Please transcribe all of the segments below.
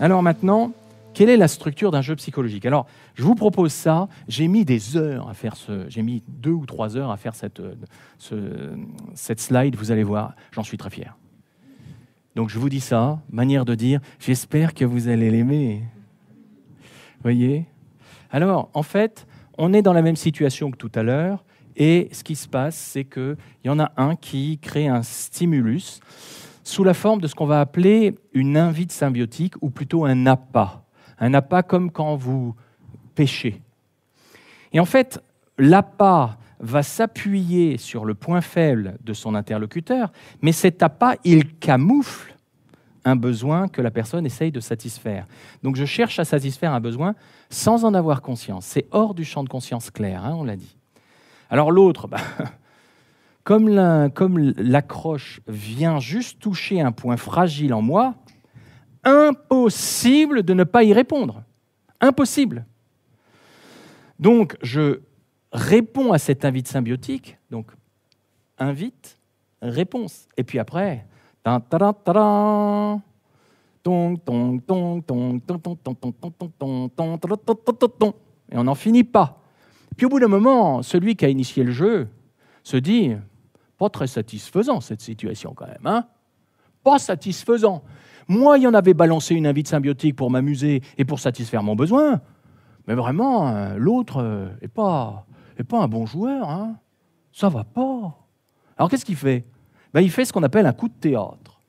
Alors maintenant, quelle est la structure d'un jeu psychologique? Alors, je vous propose ça. J'ai mis des heures à faire j'ai mis 2 ou 3 heures à faire cette slide. Vous allez voir, j'en suis très fier. Donc, je vous dis ça, manière de dire, j'espère que vous allez l'aimer. Voyez? Alors, en fait, on est dans la même situation que tout à l'heure. Et ce qui se passe, c'est qu'il y en a un qui crée un stimulus sous la forme de ce qu'on va appeler une invite symbiotique, ou plutôt un appât. Un appât comme quand vous pêchez. Et en fait, l'appât va s'appuyer sur le point faible de son interlocuteur, mais cet appât, il camoufle un besoin que la personne essaye de satisfaire. Donc je cherche à satisfaire un besoin sans en avoir conscience. C'est hors du champ de conscience clair, hein, on l'a dit. Alors l'autre, comme l'accroche vient juste toucher un point fragile en moi, impossible de ne pas y répondre. Impossible. Donc, je réponds à cette invite symbiotique. Donc, invite, réponse. Et puis après, et on n'en finit pas. Puis au bout d'un moment, celui qui a initié le jeu se dit, pas très satisfaisant cette situation quand même, hein? Pas satisfaisant. Moi, il y en avait balancé une invite symbiotique pour m'amuser et pour satisfaire mon besoin. Mais vraiment, l'autre n'est pas un bon joueur. Hein. Ça ne va pas. Alors, qu'est-ce qu'il fait? Il fait ce qu'on appelle un coup de théâtre.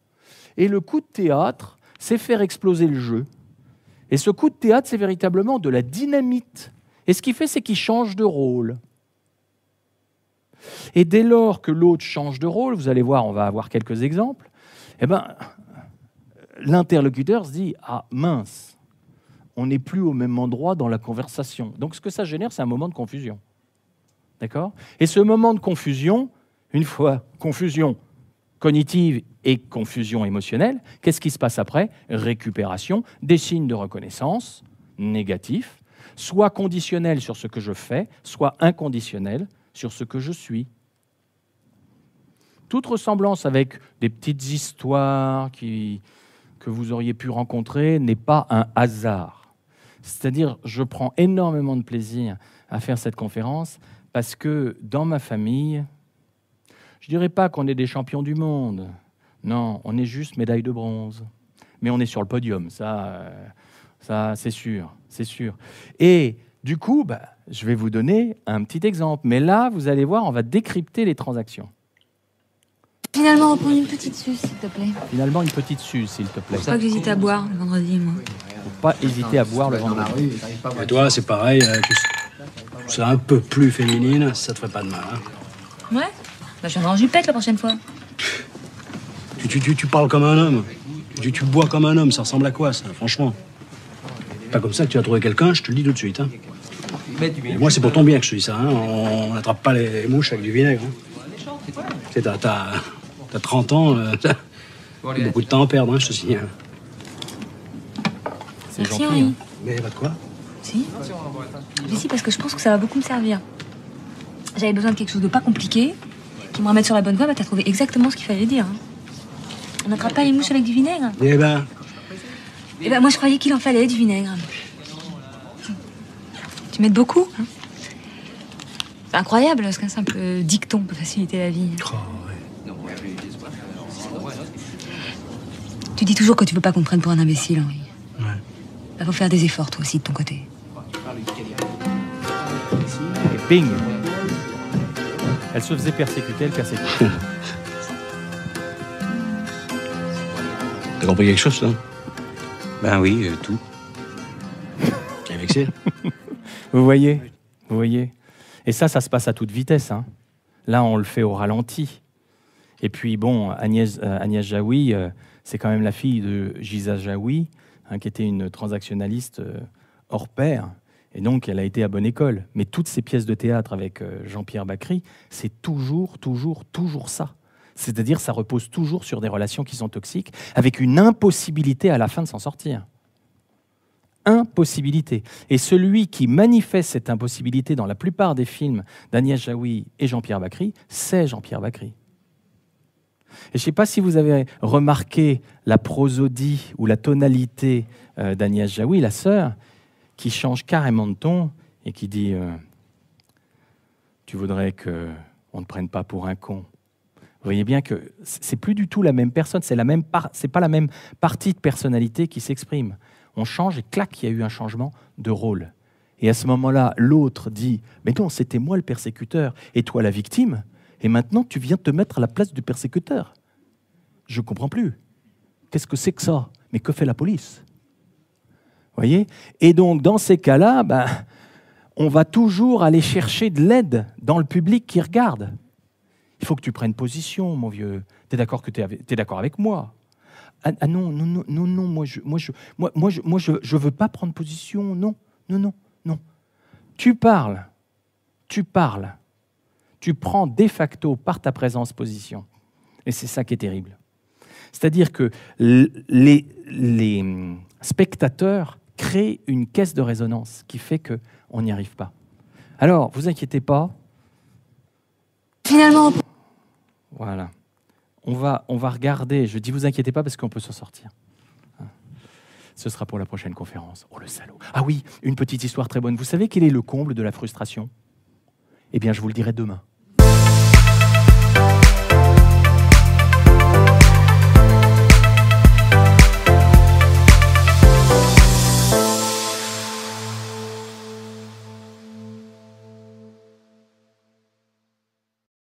Et le coup de théâtre, c'est faire exploser le jeu. Et ce coup de théâtre, c'est véritablement de la dynamite. Et ce qu'il fait, c'est qu'il change de rôle. Et dès lors que l'autre change de rôle, vous allez voir, on va avoir quelques exemples, l'interlocuteur se dit « Ah mince, on n'est plus au même endroit dans la conversation. » Donc ce que ça génère, c'est un moment de confusion. D'accord? Et ce moment de confusion, une fois confusion cognitive et confusion émotionnelle, qu'est-ce qui se passe après? Récupération, des signes de reconnaissance négatifs, soit conditionnels sur ce que je fais, soit inconditionnels sur ce que je suis. Toute ressemblance avec des petites histoires que vous auriez pu rencontrer n'est pas un hasard. C'est-à-dire, je prends énormément de plaisir à faire cette conférence parce que dans ma famille, je ne dirais pas qu'on est des champions du monde. Non, on est juste médaille de bronze. Mais on est sur le podium, ça c'est sûr, c'est sûr. Et du coup, je vais vous donner un petit exemple. Mais là, vous allez voir, on va décrypter les transactions. Finalement, reprends une petite suce, s'il te plaît. Finalement, une petite suce, s'il te plaît. Faut pas que j'hésite à boire le vendredi, moi. Faut pas hésiter à boire le vendredi. Et toi, c'est pareil, tu serais un peu plus féminine, ça te ferait pas de mal. Hein. Ouais? Je viendrai en jupette la prochaine fois. Tu parles comme un homme. Tu bois comme un homme, ça ressemble à quoi, ça, franchement? Pas comme ça que tu vas trouver quelqu'un, je te le dis tout de suite. Hein. Et moi, c'est pour ton bien que je te dis ça. Hein. On n'attrape pas les mouches avec du vinaigre. Hein. T'as 30 ans, t'as beaucoup de temps à perdre, hein, je te signale. C'est Merci, gentil. Henri. Hein. Mais pas de quoi? Si. Mais si, parce que je pense que ça va beaucoup me servir. J'avais besoin de quelque chose de pas compliqué, qui me remette sur la bonne voie, t'as trouvé exactement ce qu'il fallait dire. Hein. On n'attrape pas les mouches avec du vinaigre. Eh ben, moi, je croyais qu'il en fallait, du vinaigre. Tu m'aides beaucoup, hein. C'est incroyable ce qu'un simple dicton peut faciliter la vie. oh, ouais. Tu dis toujours que tu veux pas qu'on te prenne pour un imbécile, Henri. Ouais. Faut faire des efforts, toi aussi, de ton côté. Et ping! Elle se faisait persécuter, elle persécutait. T'as compris quelque chose, là? Ben oui, tout. T'es vexé? Vous voyez? Et ça se passe à toute vitesse. Hein. Là, on le fait au ralenti. Et puis, bon, Agnès Jaoui, c'est quand même la fille de Giza Jaoui, hein, qui était une transactionnaliste hors pair. Et donc, elle a été à bonne école. Mais toutes ces pièces de théâtre avec Jean-Pierre Bacry, c'est toujours ça. C'est-à-dire, ça repose toujours sur des relations qui sont toxiques, avec une impossibilité à la fin de s'en sortir. Impossibilité. Et celui qui manifeste cette impossibilité dans la plupart des films d'Agnès Jaoui et Jean-Pierre Bacry, c'est Jean-Pierre Bacry. Et je ne sais pas si vous avez remarqué la prosodie ou la tonalité d'Agnès Jaoui, la sœur, qui change carrément de ton et qui dit tu voudrais qu'on ne te prenne pas pour un con. Vous voyez bien que c'est plus du tout la même personne, c'est pas la même partie de personnalité qui s'exprime. On change et clac, il y a eu un changement de rôle. Et à ce moment-là, l'autre dit « Mais non, c'était moi le persécuteur et toi la victime, et maintenant tu viens te mettre à la place du persécuteur. Je ne comprends plus. Qu'est-ce que c'est que ça? Mais que fait la police ?» Vous voyez? Et donc, dans ces cas-là, on va toujours aller chercher de l'aide dans le public qui regarde. Il faut que tu prennes position, mon vieux. Tu es d'accord d'accord avec moi? Ah non, moi je veux pas prendre position. Non. Tu parles. Tu prends de facto par ta présence position. Et c'est ça qui est terrible. C'est-à-dire que les spectateurs créent une caisse de résonance qui fait qu'on n'y arrive pas. Alors, vous inquiétez pas. Finalement... Voilà. On va regarder. Je dis vous inquiétez pas parce qu'on peut s'en sortir. Ce sera pour la prochaine conférence. Oh, le salaud. Ah oui, une petite histoire très bonne. Vous savez quel est le comble de la frustration? Eh bien, je vous le dirai demain.